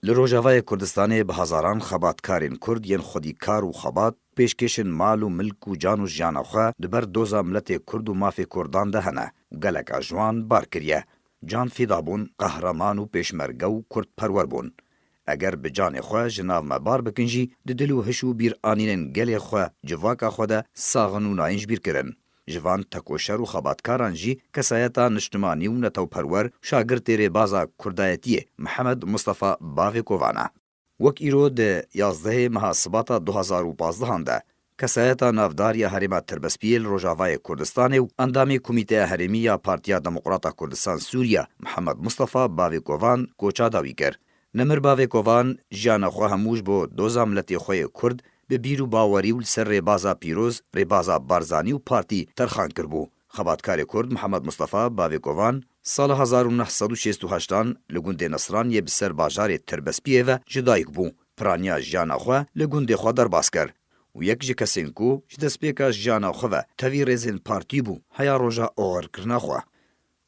لروجاوای کردستان به هزاران خباتکارین کرد ین خودیکار و خبات پیشکشن مال و ملک و جان و جانخوا دبر دوزا ملت کرد و مافی کردان ده هنه و گلک اجوان بار کریه. جان فیدا بون، قهرمان و پیشمرگه و کرد پرور بون. اگر به جان خوا جناو مبار بکنجی ده دلو هشو بیر آنینن گل خوا جواکا خوا ده ساغن و ناینج بیر کرن. جوان تکوشر و خباتکاران جی کسایتا نشتمانی و نتو پرور شاگرد تیره بازا کردایتیه محمد مصطفى باوی کووانا. وک ایرو ده 11 ماه سباتا 2015 ده کسایتا نافداریا هریما تربسپیل روجاوای کردستان و اندامی کمیته هریمی یا پارتیا دموکراتا کردستان سوریا محمد مصطفى باوی کووان کوچا داوی کر. نمر باوی کووان جانا خو هموش بو دوزا ملتی خوی کرد به بیرو باوری و سر ریبازا پیروز ریبازا بارزانی و پارتی ترخان کربو. خباتکار کرد محمد مصطفى باوی کووان سال 1968 لگوند نصران یه بسر باجار تربسپیه و جدایک بو. پرانیا جانا خو لگوند خو در باس کر. و یک جی کسین کو جدسپیکا جانا خو و تاوی رزین پارتی بو هیا روژا اوغر کرنا خو.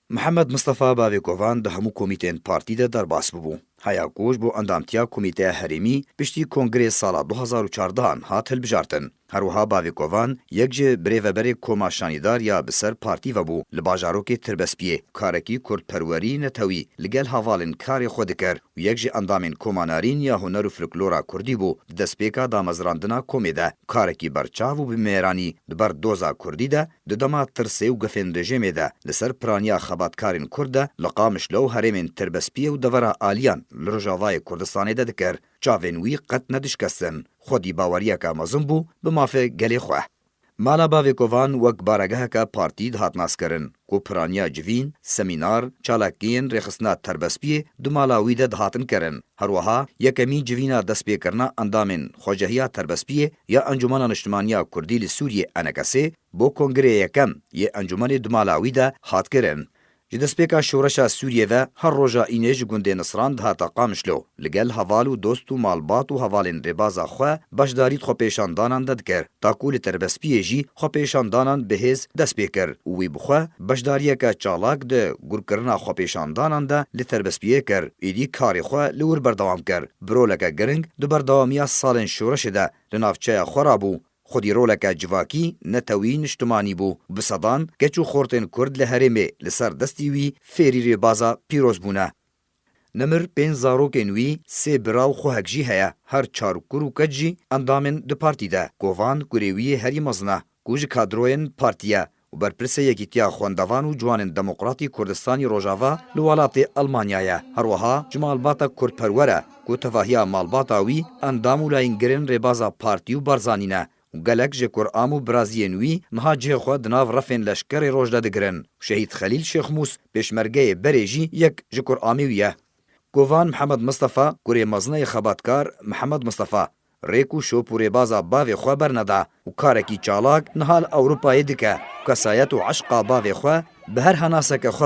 محمد مصطفى باوی کووان ده همو کمیتین پارتی ده در باس بو. هیا کوش بو اندامتیا کمیته هریمی پشتی کنگره سالا 2014 هات هلبجارتن. هروها باوی کووان یک جه بریوبری کوما شانیدار یا بسر پارتی و بو لباجاروکی تربسپیه کارکی کرد پروری نتوی لگل حوالن کاری خود کر و یک جه اندامین کومانارین یا هنر و فلکلورا کردی بو دسپیکا دامزراندنا کومیده کارکی برچاو و بمیرانی دبر دوزا کردی ده ددما ترسی و گفن رژیمه ده لسر پرانیا خباتکارین کرده لقامش لو هریمین تربسپیه و دورا آلیان لروجاوای کردستانی ده دکر چاوینوی قط ندشکستن خودی باوریه که مزم بو به مافه گلی خواه. مالا باوی کووان وک بارگه که پارتی دهات ناس کرن کو پرانیا جوین، سمینار، چالاکین رخصنا تربسپیه دو مالاوی ده دهاتن کرن. هروها یکمی جوینا دسپی کرنا اندامن خوجهیا تربسپیه یا انجمن نشتمانیا کردیل سوریه انکسه بو کنگره یکم یه انجمن دو مالاوی ده هات کرن. جدسپیکا شورشا سوریه و هر روژا اینج گنده نصران ده تا قامشلو لگل حوالو دوست و مالبات و حوالین ربازا خو باشداریت خو پیشاندانان ددکر تا کول تربسپیه جی خو پیشاندانان بهز دسپیکر وی بخو باشداریه که چالاک ده گورکرنا خو پیشاندانان ده لتربسپیه کر ایدی کاری خو لور بردوام کر برولکا گرنگ دو بردوامیا سالن شورش ده لنافچه خرابو خودی رولکا جواکی نتوی نشتمانی بو بسادان گچو خورتن کرد لهرمه لسر دستی وی فیری بازا پیروز بونه. نمر پین زاروکن وی سی براو خوهک جی هیا هر چارو کرو کج جی اندامن ده پارتی ده گوان گریوی هری مزنه گوش کادروین پارتیه و برپرسه یکیتیا خواندوان و جوان دموکراتی کردستانی روجاوا لولات المانیایه هروها جمالباتا کرد پروره گو تفاهیا مالباتا وی اندامو لاینگرن ربازا پارتی و بارزانینه گلک جکر آمو برازیلوی نها جه خود ناو رفن لشکر روجدا دگرن شهید خلیل شیخ موس پیشمرگه بریجی یک جکر آمیویه گوان محمد مصطفى گوری مزنه خباتکار محمد مصطفى ریکو شو پوری بازا باوی خو برندا و کارکی چالاک نهال اوروپای دکه کسایت و عشقا باوی خو به هر هناسک خو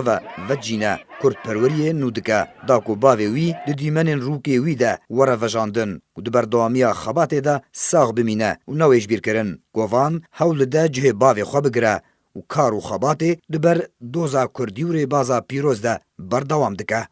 و جینه کرد پروری نودکه داکو باوی وی د دیمنن روکی وی ده وره وجاندن و د بردوامیا خبات ده ساغ بمینه و نویش بیر کرن گوان حول ده جه باوی خو بگره و کار و خبات ده بر دوزا کردی و ری بازا پیروز ده بردوام دکه